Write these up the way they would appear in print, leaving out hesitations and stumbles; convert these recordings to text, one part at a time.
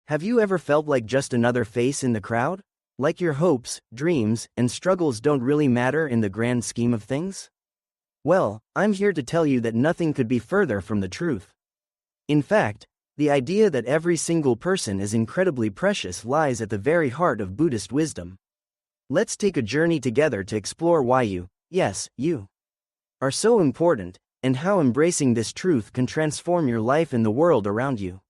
Have you ever felt like just another face in the crowd? Like your hopes, dreams, and struggles don't really matter in the grand scheme of things? Well, I'm here to tell you that nothing could be further from the truth. In fact, the idea that every single person is incredibly precious lies at the very heart of Buddhist wisdom. Let's take a journey together to explore why yes, you, are so important, and how embracing this truth can transform your life and the world around you.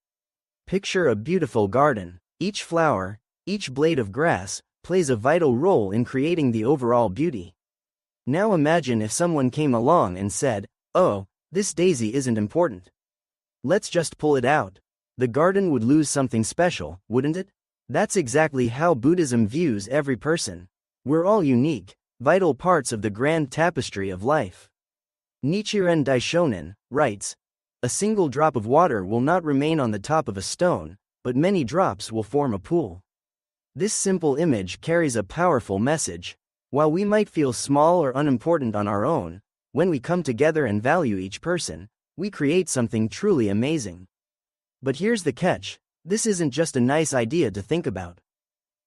Picture a beautiful garden. Each flower, each blade of grass, plays a vital role in creating the overall beauty. Now imagine if someone came along and said, "Oh, this daisy isn't important. Let's just pull it out." The garden would lose something special, wouldn't it? That's exactly how Buddhism views every person. We're all unique, vital parts of the grand tapestry of life. Nichiren Daishonin writes, "A single drop of water will not remain on the top of a stone, but many drops will form a pool." This simple image carries a powerful message. While we might feel small or unimportant on our own, when we come together and value each person, we create something truly amazing. But here's the catch: this isn't just a nice idea to think about.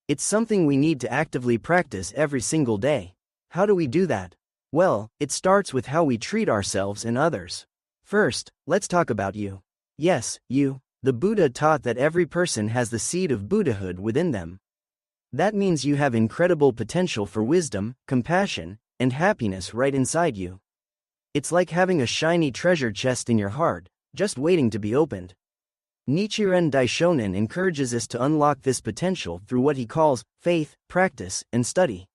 It's something we need to actively practice every single day. How do we do that? Well, it starts with how we treat ourselves and others. First, let's talk about you. Yes, you. The Buddha taught that every person has the seed of Buddhahood within them. That means you have incredible potential for wisdom, compassion, and happiness right inside you. It's like having a shiny treasure chest in your heart, just waiting to be opened. Nichiren Daishonin encourages us to unlock this potential through what he calls faith, practice, and study.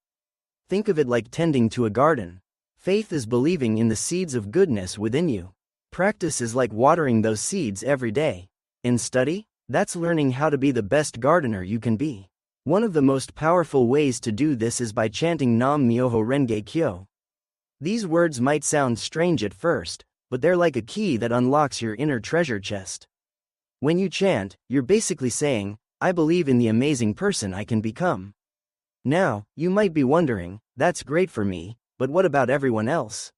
Think of it like tending to a garden. Faith is believing in the seeds of goodness within you. Practice is like watering those seeds every day. And study? That's learning how to be the best gardener you can be. One of the most powerful ways to do this is by chanting Nam Myoho Renge Kyo. These words might sound strange at first, but they're like a key that unlocks your inner treasure chest. When you chant, you're basically saying, "I believe in the amazing person I can become." Now, you might be wondering, that's great for me, but what about everyone else?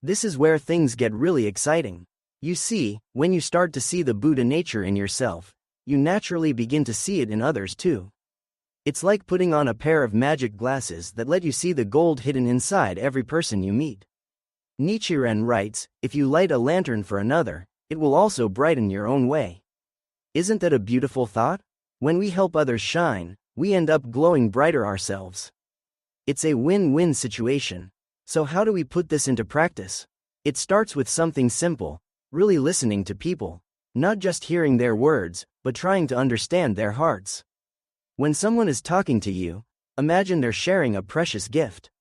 This is where things get really exciting. You see, when you start to see the Buddha nature in yourself, you naturally begin to see it in others too. It's like putting on a pair of magic glasses that let you see the gold hidden inside every person you meet. Nichiren writes, "If you light a lantern for another, it will also brighten your own way." Isn't that a beautiful thought? When we help others shine, we end up glowing brighter ourselves. It's a win-win situation. So how do we put this into practice? It starts with something simple, really listening to people. Not just hearing their words, but trying to understand their hearts. When someone is talking to you, imagine they're sharing a precious gift.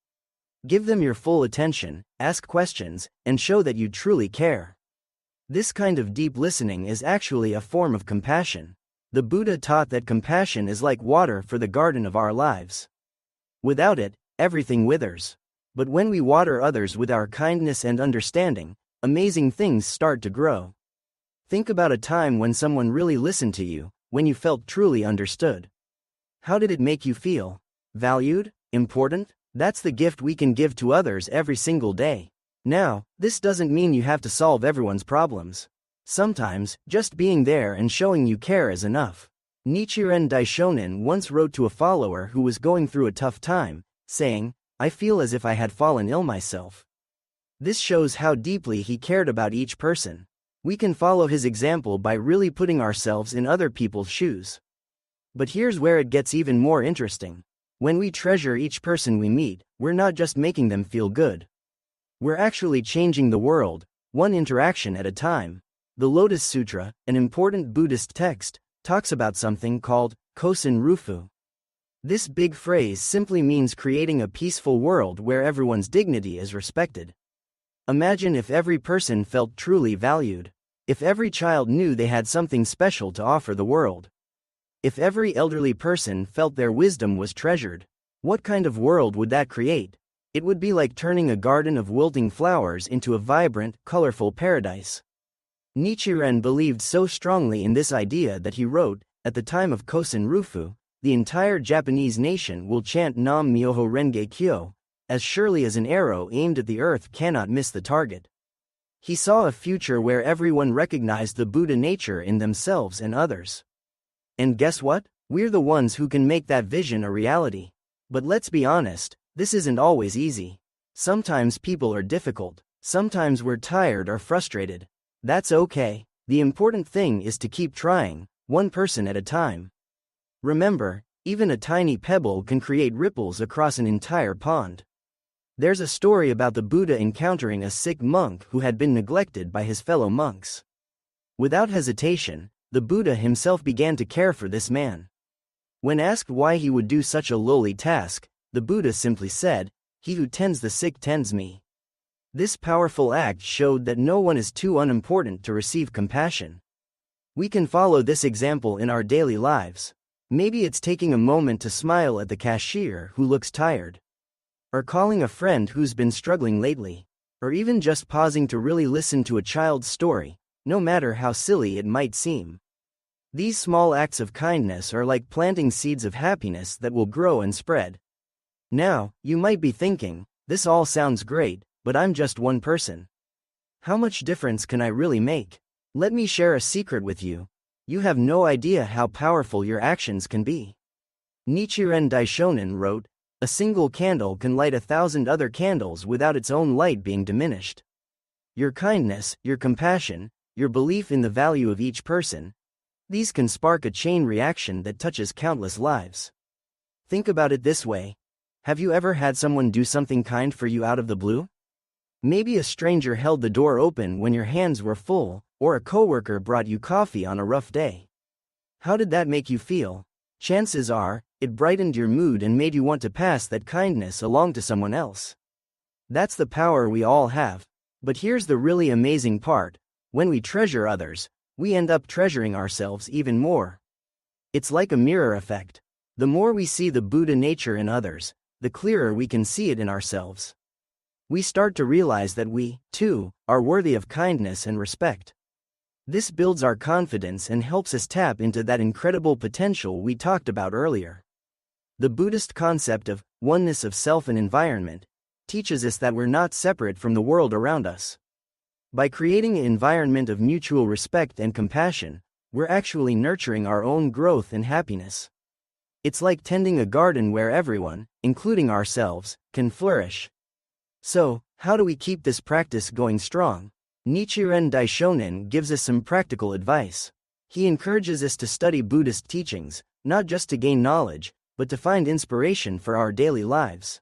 Give them your full attention, ask questions, and show that you truly care. This kind of deep listening is actually a form of compassion. The Buddha taught that compassion is like water for the garden of our lives. Without it, everything withers. But when we water others with our kindness and understanding, amazing things start to grow. Think about a time when someone really listened to you, when you felt truly understood. How did it make you feel? Valued? Important? That's the gift we can give to others every single day. Now, this doesn't mean you have to solve everyone's problems. Sometimes, just being there and showing you care is enough. Nichiren Daishonin once wrote to a follower who was going through a tough time, saying, "I feel as if I had fallen ill myself." This shows how deeply he cared about each person. We can follow his example by really putting ourselves in other people's shoes. But here's where it gets even more interesting. When we treasure each person we meet, we're not just making them feel good. We're actually changing the world, one interaction at a time. The Lotus Sutra, an important Buddhist text, talks about something called Kosen Rufu. This big phrase simply means creating a peaceful world where everyone's dignity is respected. Imagine if every person felt truly valued. If every child knew they had something special to offer the world. If every elderly person felt their wisdom was treasured. What kind of world would that create? It would be like turning a garden of wilting flowers into a vibrant, colorful paradise. Nichiren believed so strongly in this idea that he wrote, at the time of Kosen Rufu, the entire Japanese nation will chant Nam Myoho Renge Kyo, as surely as an arrow aimed at the earth cannot miss the target. He saw a future where everyone recognized the Buddha nature in themselves and others. And guess what? We're the ones who can make that vision a reality. But let's be honest, this isn't always easy. Sometimes people are difficult. Sometimes we're tired or frustrated. That's okay. The important thing is to keep trying, one person at a time. Remember, even a tiny pebble can create ripples across an entire pond. There's a story about the Buddha encountering a sick monk who had been neglected by his fellow monks. Without hesitation, the Buddha himself began to care for this man. When asked why he would do such a lowly task, the Buddha simply said, "He who tends the sick tends me." This powerful act showed that no one is too unimportant to receive compassion. We can follow this example in our daily lives. Maybe it's taking a moment to smile at the cashier who looks tired, or calling a friend who's been struggling lately, or even just pausing to really listen to a child's story, no matter how silly it might seem. These small acts of kindness are like planting seeds of happiness that will grow and spread. Now, you might be thinking, this all sounds great, but I'm just one person. How much difference can I really make? Let me share a secret with you. You have no idea how powerful your actions can be. Nichiren Daishonin wrote, "A single candle can light 1,000 other candles without its own light being diminished." Your kindness, your compassion, your belief in the value of each person, these can spark a chain reaction that touches countless lives. Think about it this way. Have you ever had someone do something kind for you out of the blue? Maybe a stranger held the door open when your hands were full, or a coworker brought you coffee on a rough day. How did that make you feel? Chances are, it brightened your mood and made you want to pass that kindness along to someone else. That's the power we all have. But here's the really amazing part. When we treasure others, we end up treasuring ourselves even more. It's like a mirror effect. The more we see the Buddha nature in others, the clearer we can see it in ourselves. We start to realize that we, too, are worthy of kindness and respect. This builds our confidence and helps us tap into that incredible potential we talked about earlier. The Buddhist concept of oneness of self and environment teaches us that we're not separate from the world around us. By creating an environment of mutual respect and compassion, we're actually nurturing our own growth and happiness. It's like tending a garden where everyone, including ourselves, can flourish. So, how do we keep this practice going strong? Nichiren Daishonin gives us some practical advice. He encourages us to study Buddhist teachings, not just to gain knowledge, but to find inspiration for our daily lives.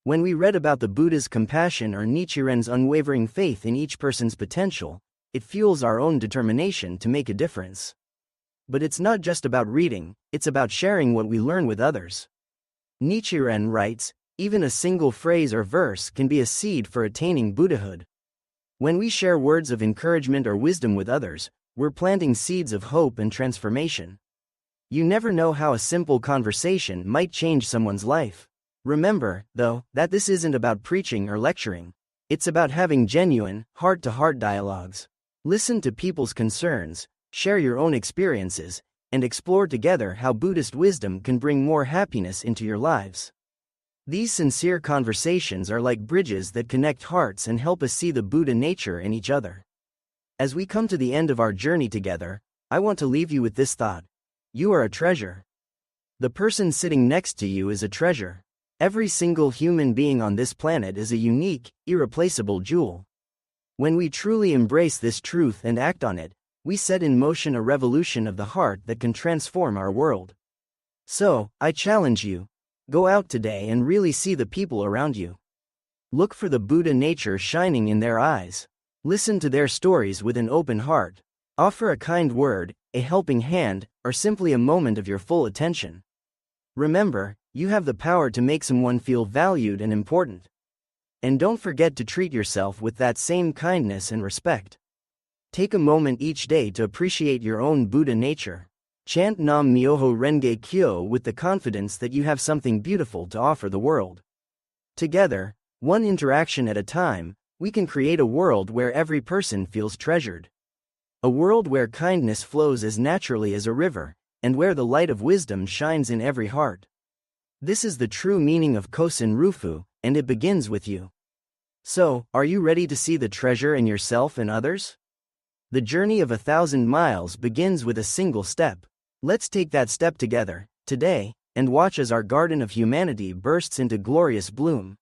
When we read about the Buddha's compassion or Nichiren's unwavering faith in each person's potential, it fuels our own determination to make a difference. But it's not just about reading, it's about sharing what we learn with others. Nichiren writes, "Even a single phrase or verse can be a seed for attaining Buddhahood." When we share words of encouragement or wisdom with others, we're planting seeds of hope and transformation. You never know how a simple conversation might change someone's life. Remember, though, that this isn't about preaching or lecturing. It's about having genuine, heart-to-heart dialogues. Listen to people's concerns, share your own experiences, and explore together how Buddhist wisdom can bring more happiness into your lives. These sincere conversations are like bridges that connect hearts and help us see the Buddha nature in each other. As we come to the end of our journey together, I want to leave you with this thought. You are a treasure. The person sitting next to you is a treasure. Every single human being on this planet is a unique, irreplaceable jewel. When we truly embrace this truth and act on it, we set in motion a revolution of the heart that can transform our world. So, I challenge you. Go out today and really see the people around you. Look for the Buddha nature shining in their eyes. Listen to their stories with an open heart. Offer a kind word, a helping hand, or simply a moment of your full attention. Remember, you have the power to make someone feel valued and important. And don't forget to treat yourself with that same kindness and respect. Take a moment each day to appreciate your own Buddha nature. Chant Nam Myoho Renge Kyo with the confidence that you have something beautiful to offer the world. Together, one interaction at a time, we can create a world where every person feels treasured. A world where kindness flows as naturally as a river, and where the light of wisdom shines in every heart. This is the true meaning of Kosen Rufu, and it begins with you. So, are you ready to see the treasure in yourself and others? The journey of 1,000 miles begins with a single step. Let's take that step together, today, and watch as our garden of humanity bursts into glorious bloom.